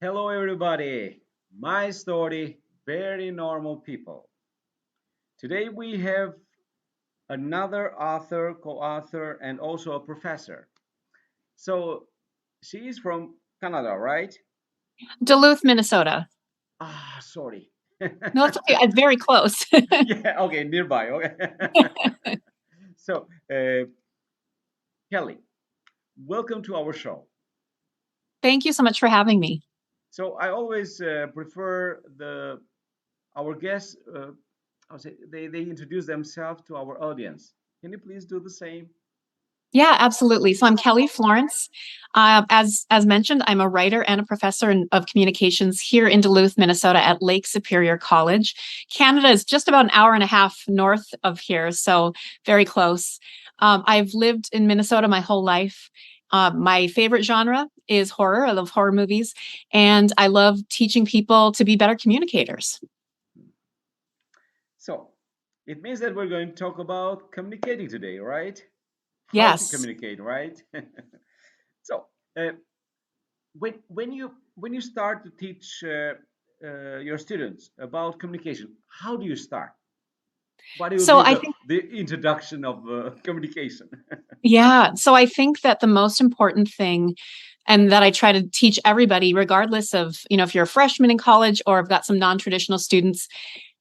Hello, everybody. My story, very normal people. Today we have another author, co author, and also a professor. So she is from Canada, right? Duluth, Minnesota. Sorry. No, it's okay. It's very close. Yeah, okay, nearby. Okay. So, Kelly, welcome to our show. Thank you so much for having me. So, I always prefer our guests, I'll say they introduce themselves to our audience. Can you please do the same? Yeah, absolutely. So I'm Kelly Florence. As mentioned, I'm a writer and a professor of communications here in Duluth, Minnesota, at Lake Superior College. Canada is just about an hour and a half north of here, so very close. I've lived in Minnesota my whole life. My favorite genre is horror. I love horror movies, and I love teaching people to be better communicators. So it means that we're going to talk about communicating today, right? How to Yes. communicate, right? So uh, when you start to teach your students about communication, how do you start? What will So be I the think the introduction of communication? Yeah. So I think that the most important thing, and that I try to teach everybody, regardless of, if you're a freshman in college or I've got some non-traditional students,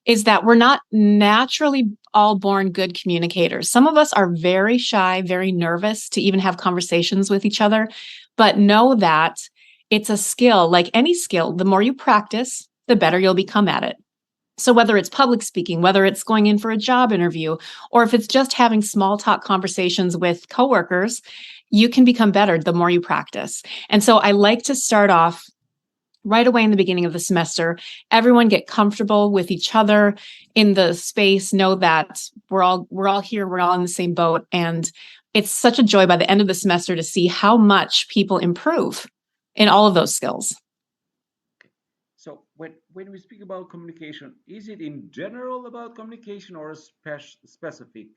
is that we're not naturally all born good communicators. Some of us are very shy, very nervous to even have conversations with each other, but know that it's a skill, like any skill. The more you practice, the better you'll become at it. So whether it's public speaking, whether it's going in for a job interview, or if it's just having small talk conversations with coworkers, you can become better the more you practice. And so I like to start off right away in the beginning of the semester. Everyone get comfortable with each other in the space, know that we're all here, we're all in the same boat. And it's such a joy by the end of the semester to see how much people improve in all of those skills. So when we speak about communication, is it in general about communication or a specific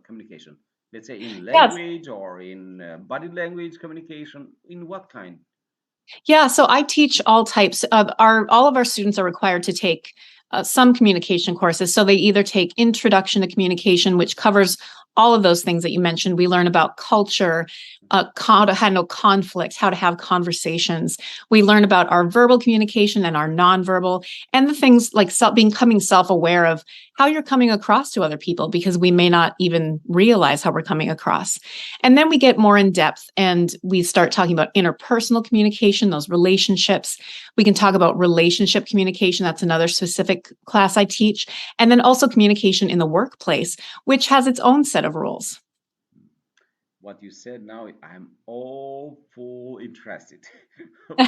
communication? Let's say in Yes. language or in body language communication. In what kind? Yeah, so I teach all types of all of our students are required to take some communication courses. So they either take Introduction to Communication, which covers all of those things that you mentioned. We learn about culture, how to handle conflict, how to have conversations. We learn about our verbal communication and our nonverbal, and the things like becoming self-aware of how you're coming across to other people, because we may not even realize how we're coming across. And then we get more in depth and we start talking about interpersonal communication, those relationships. We can talk about relationship communication. That's another specific class I teach. And then also communication in the workplace, which has its own set of rules. What you said now, I'm all full interested.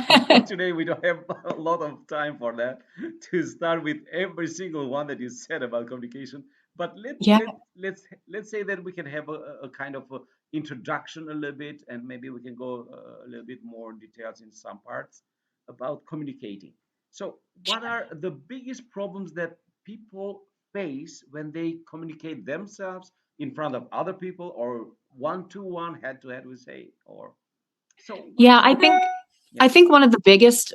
Unfortunately, we don't have a lot of time for that to start with every single one that you said about communication. But Yeah. let's say that we can have a kind of a introduction a little bit, and maybe we can go a little bit more details in some parts about communicating. So, what are the biggest problems that people face when they communicate themselves in front of other people or one to one, head to head, we say, or so what Yeah, is I the think yeah. I think one of the biggest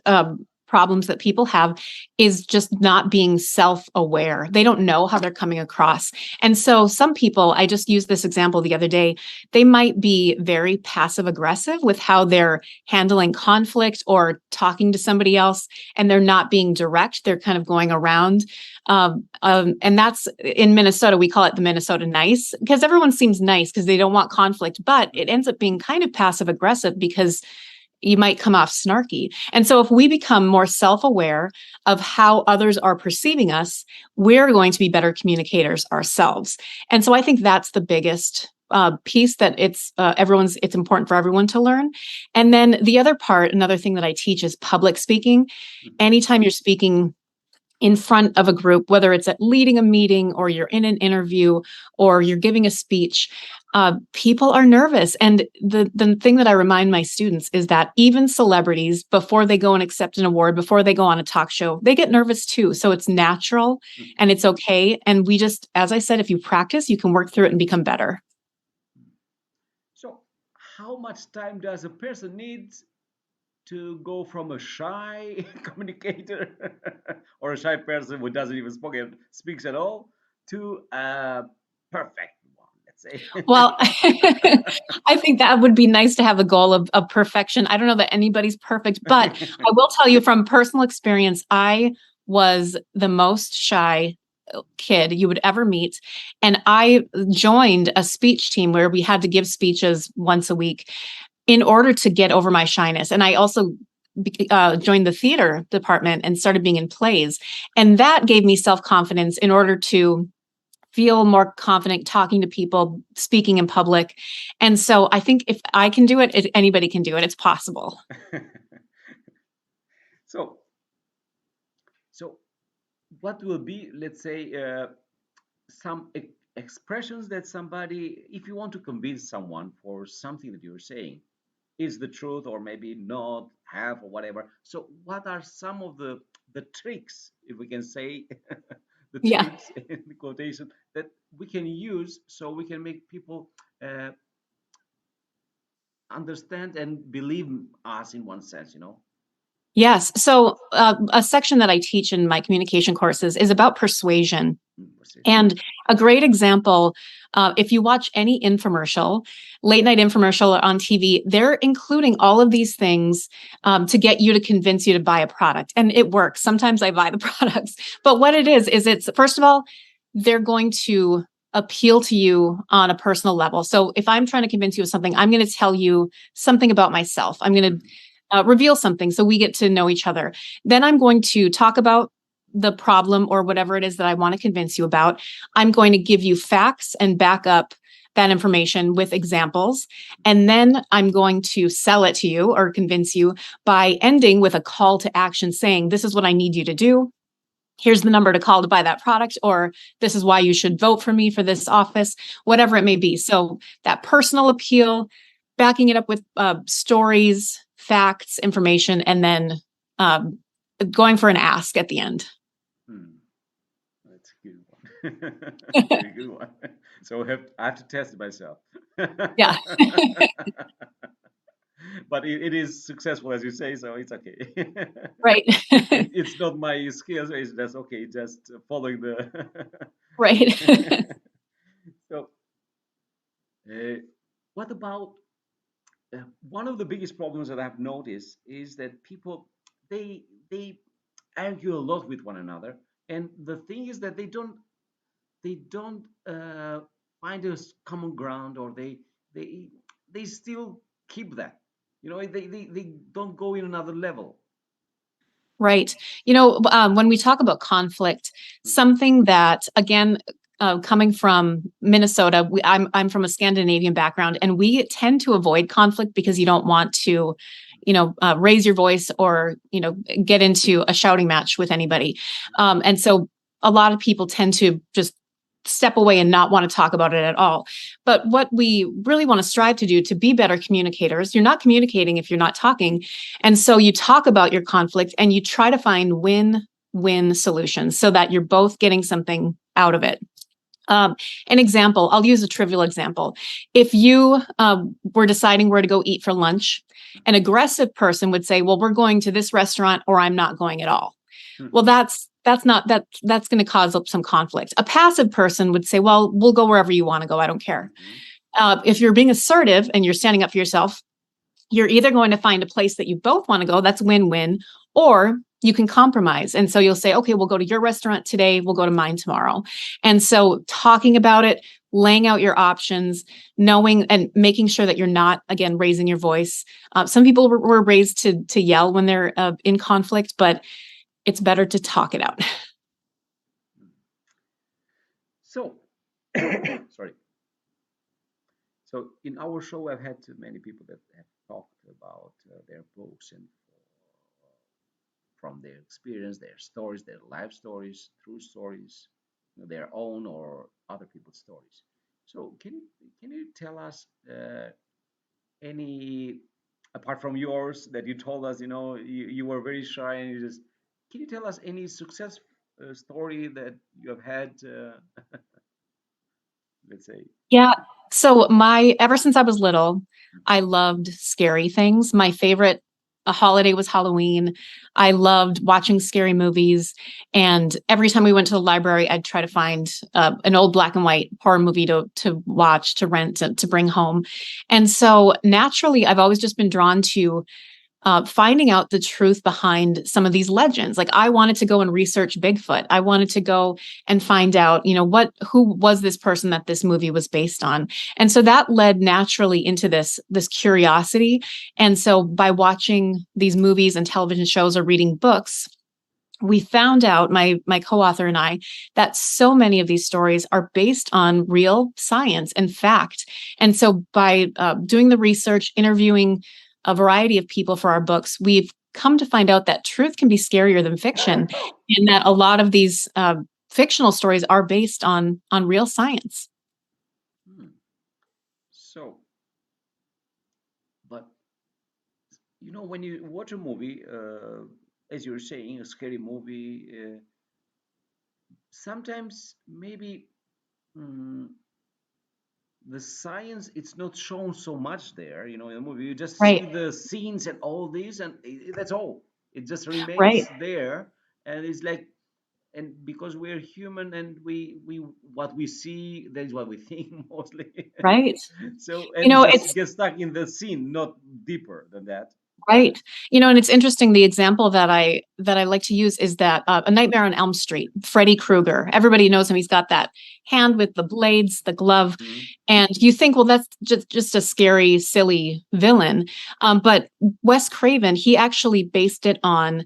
problems that people have is just not being self-aware. They don't know how they're coming across. And so some people, I just used this example the other day, they might be very passive aggressive with how they're handling conflict or talking to somebody else, and they're not being direct. They're kind of going around. And that's in Minnesota, we call it the Minnesota nice, because everyone seems nice because they don't want conflict, but it ends up being kind of passive aggressive because you might come off snarky. And so if we become more self-aware of how others are perceiving us, we're going to be better communicators ourselves. And so I think that's the biggest piece that it's important for everyone to learn. And then the other part, another thing that I teach is public speaking. Mhm. Anytime you're speaking in front of a group, whether it's at leading a meeting or you're in an interview or you're giving a speech, people are nervous. And the thing that I remind my students is that even celebrities, before they go and accept an award, before they go on a talk show, they get nervous too. So it's natural Mhm. and it's okay. And we just, as I said, if you practice, you can work through it and become better. So how much time does a person need to go from a shy communicator or a shy person who doesn't even speaks at all to a perfect one, let's say. Well, I think that would be nice to have a goal of perfection. I don't know that anybody's perfect, but I will tell you from personal experience, I was the most shy kid you would ever meet. And I joined a speech team where we had to give speeches once a week in order to get over my shyness. And I also joined the theater department and started being in plays. And that gave me self confidence in order to feel more confident talking to people, speaking in public. And so I think if I can do it, anybody can do it. It's possible. so, so what will be, let's say, some expressions that somebody, if you want to convince someone for something that you're saying, is the truth or maybe not, half or whatever. So, what are some of the tricks, if we can say, the Yeah. tricks in the quotation that we can use so we can make people uh, understand and believe us in one sense, you know? Yes. So a section that I teach in my communication courses is about persuasion. Precision. And a great example, if you watch any infomercial, late night infomercial on TV, they're including all of these things to get you to convince you to buy a product. And it works. Sometimes I buy the products. But what it is it's first of all, they're going to appeal to you on a personal level. So if I'm trying to convince you of something, I'm going to tell you something about myself. I'm going to reveal something so we get to know each other. Then I'm going to talk about the problem or whatever it is that I want to convince you about. I'm going to give you facts and back up that information with examples. And then I'm going to sell it to you or convince you by ending with a call to action saying, this is what I need you to do. Here's the number to call to buy that product, or this is why you should vote for me for this office, whatever it may be. So that personal appeal, backing it up with stories, facts, information, and then um, going for an ask at the end. Hmm, that's a good one. That's a very good one. So I have to test it myself. Yeah, But it is successful, as you say, so it's okay. right. It's not my skills, it's just okay, just following the. Right. So, uh, what about one of the biggest problems that I've noticed is that people they argue a lot with one another, and the thing is that they don't find a common ground, or they they still keep that. You know, they don't go in another level. Right. When we talk about conflict, something that, again, coming from Minnesota, I'm from a Scandinavian background, and we tend to avoid conflict because you don't want to, raise your voice or get into a shouting match with anybody, and so a lot of people tend to just step away and not want to talk about it at all. But what we really want to strive to do to be better communicators, you're not communicating if you're not talking. And so you talk about your conflict and you try to find win-win solutions so that you're both getting something out of it. Um, an example, I'll use a trivial example. If you were deciding where to go eat for lunch, an aggressive person would say, well, we're going to this restaurant or I'm not going at all. Well, that's going to cause up some conflict. A passive person would say, well, we'll go wherever you want to go. I don't care. Mhm. If you're being assertive and you're standing up for yourself, you're either going to find a place that you both want to go, that's win-win, or you can compromise. And so you'll say, okay, we'll go to your restaurant today, we'll go to mine tomorrow. And so talking about it, laying out your options, knowing and making sure that you're not, again, raising your voice. Some people were raised to yell when they're in conflict, but it's better to talk it out. So, sorry. So in our show, I've had many people that have talked about their books and from their experience, their stories, their life stories, true stories, their own or other people's stories. So can you tell us any, apart from yours that you told us, you were very shy and you just, can you tell us any success story that you have had, let's say? Yeah. So ever since I was little, I loved scary things. My favorite a holiday was Halloween. I loved watching scary movies. And every time we went to the library, I'd try to find an old black and white horror movie to watch, to rent, to bring home. And so naturally, I've always just been drawn to finding out the truth behind some of these legends. Like I wanted to go and research Bigfoot. I wanted to go and find out, who was this person that this movie was based on. And so that led naturally into this curiosity. And so by watching these movies and television shows or reading books, we found out, my co-author and I, that so many of these stories are based on real science and fact. And so by doing the research, interviewing a variety of people for our books, we've come to find out that truth can be scarier than fiction, and that a lot of these fictional stories are based on real science. Hmm. So, but when you watch a movie, as you're saying, a scary movie, sometimes maybe mm, the science it's not shown so much there. In the movie, you just Right, see the scenes and all this, and that's all. It just right, remains there, and it's like, and because we're human and we what we see, that is what we think mostly. right. So, You and we know, just it's get stuck in the scene, not deeper than that. Right. And it's interesting. The example that I like to use is that A Nightmare on Elm Street, Freddy Krueger. Everybody knows him. He's got that hand with the blades, the glove, Mhm. and you think, well, that's just a scary, silly villain. But Wes Craven, he actually based it on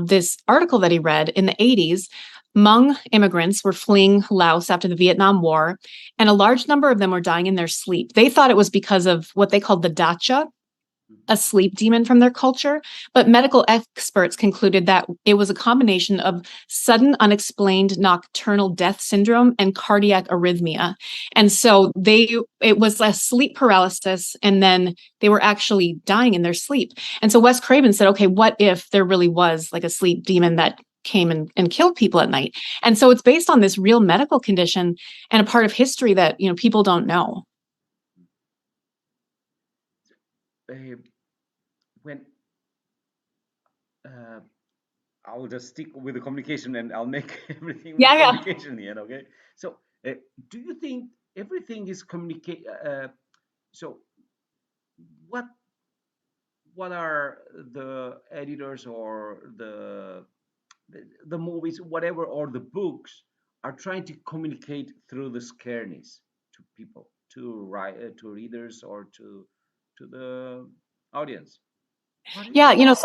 this article that he read in the 80s. Hmong immigrants were fleeing Laos after the Vietnam War, and a large number of them were dying in their sleep. They thought it was because of what they called the dacha, a sleep demon from their culture, but medical experts concluded that it was a combination of sudden unexplained nocturnal death syndrome and cardiac arrhythmia. And so it was a sleep paralysis, and then they were actually dying in their sleep. And so Wes Craven said, okay, what if there really was like a sleep demon that came and killed people at night? And so it's based on this real medical condition and a part of history that, people don't know. Uh, when uh, I'll just stick with the communication and I'll make everything with Yeah, yeah. communication in the end, okay? So, do you think everything is communicate? So, what what are the editors or the movies, whatever, or the books are trying to communicate through the scareness to people, to readers, or to the audience? What is Yeah, it?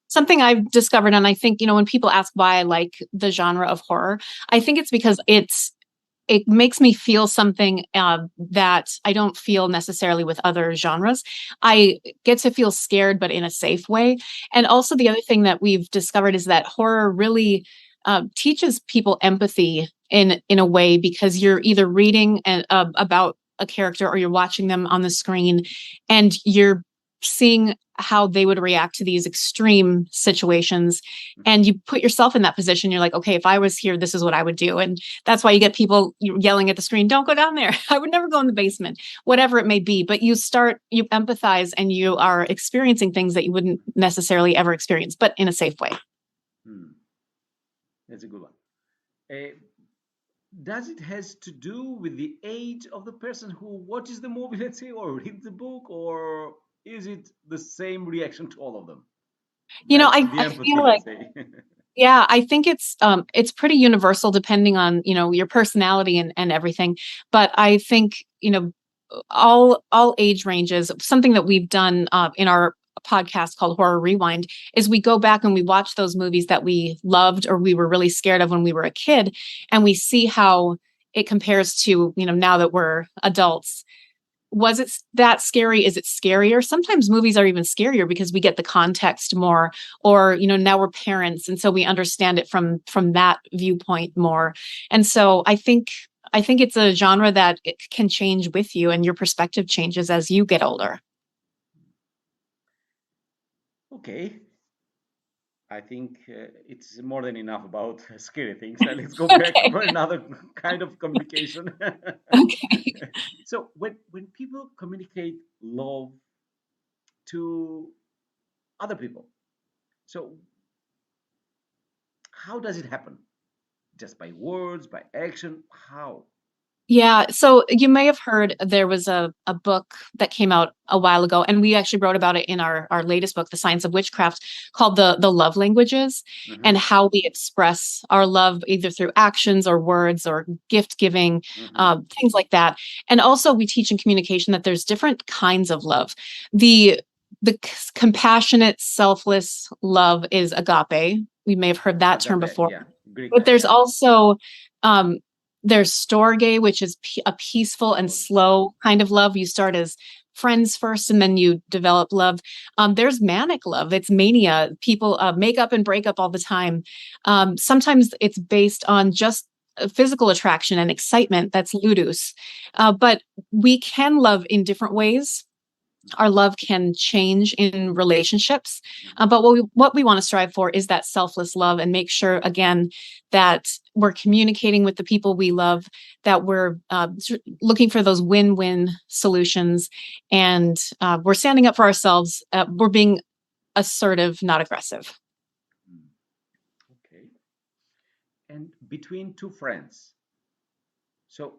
something I've discovered, and I think, when people ask why I like the genre of horror, I think it's because it makes me feel something that I don't feel necessarily with other genres. I get to feel scared, but in a safe way. And also, the other thing that we've discovered is that horror really teaches people empathy in a way, because you're either reading about a character or you're watching them on the screen, and you're seeing how they would react to these extreme situations, and you put yourself in that position. You're like, okay, if I was here, this is what I would do. And that's why you get people yelling at the screen, don't go down there. I would never go in the basement, whatever it may be. But you empathize, and you are experiencing things that you wouldn't necessarily ever experience, but in a safe way. Hmm, that's a good one. Uh, does it has to do with the age of the person who watches the movie, let's say, or reads the book, or is it the same reaction to all of them? That's the I empathy, feel let's like, say. yeah, I think it's pretty universal depending on, your personality and everything. But I think, all age ranges. Something that we've done in our podcast called Horror Rewind is we go back and we watch those movies that we loved or we were really scared of when we were a kid, and we see how it compares to, now that we're adults. Was it that scary? Is it scarier? Sometimes movies are even scarier because we get the context more, or, now we're parents, and so we understand it from that viewpoint more. And so I think it's a genre that it can change with you, and your perspective changes as you get older. Okay, I think it's more than enough about scary things. Let's go back Okay. for another kind of communication. Okay. So when people communicate love to other people. So how does it happen? Just by words, by action? How? Yeah, so you may have heard there was a book that came out a while ago, and we actually wrote about it in our latest book, The Science of Witchcraft, called the Love Languages, and Mm-hmm. how we express our love either through actions or words or gift giving, Mm-hmm. things like that. And also, we teach in communication that there's different kinds of love. The compassionate, selfless love is agape. We may have heard that term Agape, before, yeah, Greek but one, there's yeah. also um, there's storge, which is a peaceful and Or slow kind of love. You start as friends first, and then you develop love. There's manic love. It's mania. People make up and break up all the time. Sometimes it's based on just physical attraction and excitement. That's ludus. But we can love in different ways. Our love can change in relationships, mhm. but what we want to strive for is that selfless love, and make sure again that we're communicating with the people we love, that we're looking for those win-win solutions, and we're standing up for ourselves. We're being assertive, not aggressive. Mm, okay. And between two friends. So,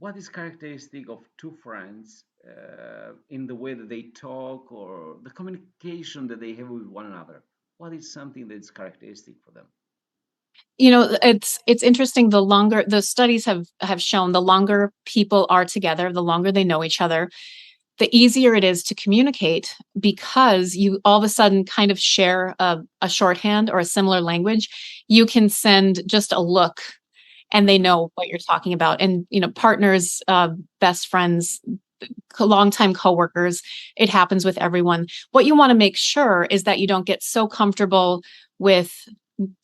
what is characteristic of two friends in the way that they talk or the communication that they have with one another? What is something that's characteristic for them? It's interesting. The longer the studies have shown, the longer people are together, the longer they know each other, the easier it is to communicate, because you all of a sudden kind of share a shorthand or a similar language. You can send just a look and they Mm-hmm. know what you're talking about. And, partners, best friends, longtime coworkers, it happens with everyone. What you want to make sure is that you don't get so comfortable with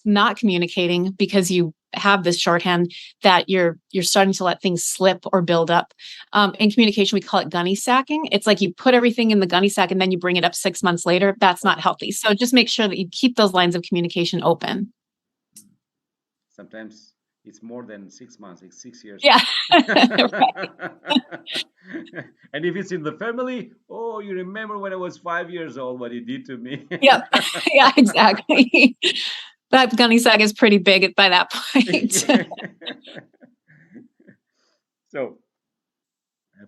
not communicating because you have this shorthand that you're starting to let things slip or build up. In communication, we call it gunny sacking. It's like you put everything in the gunny sack and then you bring it up 6 months later. That's Oh, not healthy. So just make sure that you keep those lines of communication open. mm. Sometimes it's more than 6 months, it's 6 years. Yeah. And if it's in the family, oh, you remember when I was 5 years old, what he did to me. Yep. Yeah, exactly. That gunny sack is pretty big by that point. Yeah. So,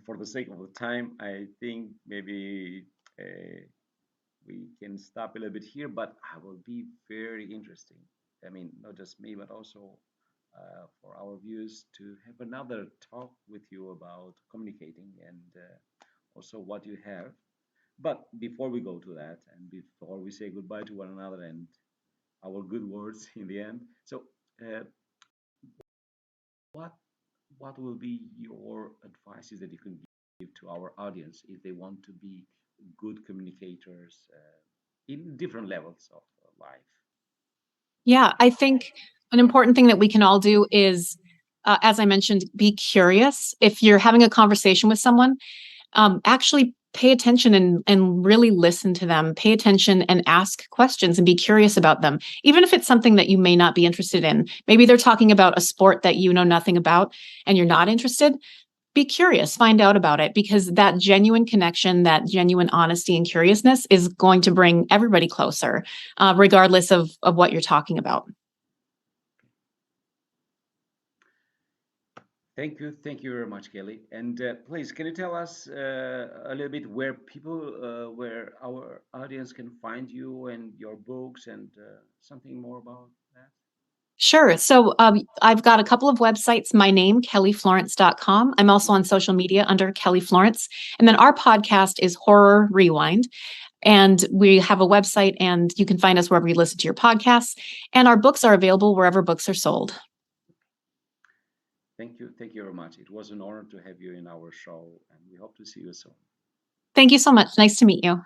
for the sake of the time, I think maybe uh, we can stop a little bit here, but I will be very interesting. I mean, not just me, but also for our viewers to have another talk with you about communicating and also what you have. But before we go to that, and before we say goodbye to one another and our good words in the end, so uh, what what will be your advices that you can give to our audience if they want to be good communicators in different levels of life? Yeah, I think an important thing that we can all do is, as I mentioned, be curious. If you're having a conversation with someone, actually pay attention and really listen to them. Pay attention and ask questions and be curious about them, even if it's something that you may not be interested in. Maybe they're talking about a sport that you know nothing about and you're not interested. Be curious, find out about it, because that genuine connection, that genuine honesty and curiousness is going to bring everybody closer, regardless of what you're talking about. Thank you very much, Kelly. And please, can you tell us a little bit where our audience can find you and your books and something more about that? Sure. So I've got a couple of websites. My name, kellyflorence.com. I'm also on Mhm. social media under Kelly Florence. And then our podcast is Horror Rewind. And we have a website, and you can find us wherever you listen to your podcasts. And our books are available wherever books are sold. Thank you very much. It was an honor to have you in our show, and we hope to see you soon. Thank you so much. Nice to meet you.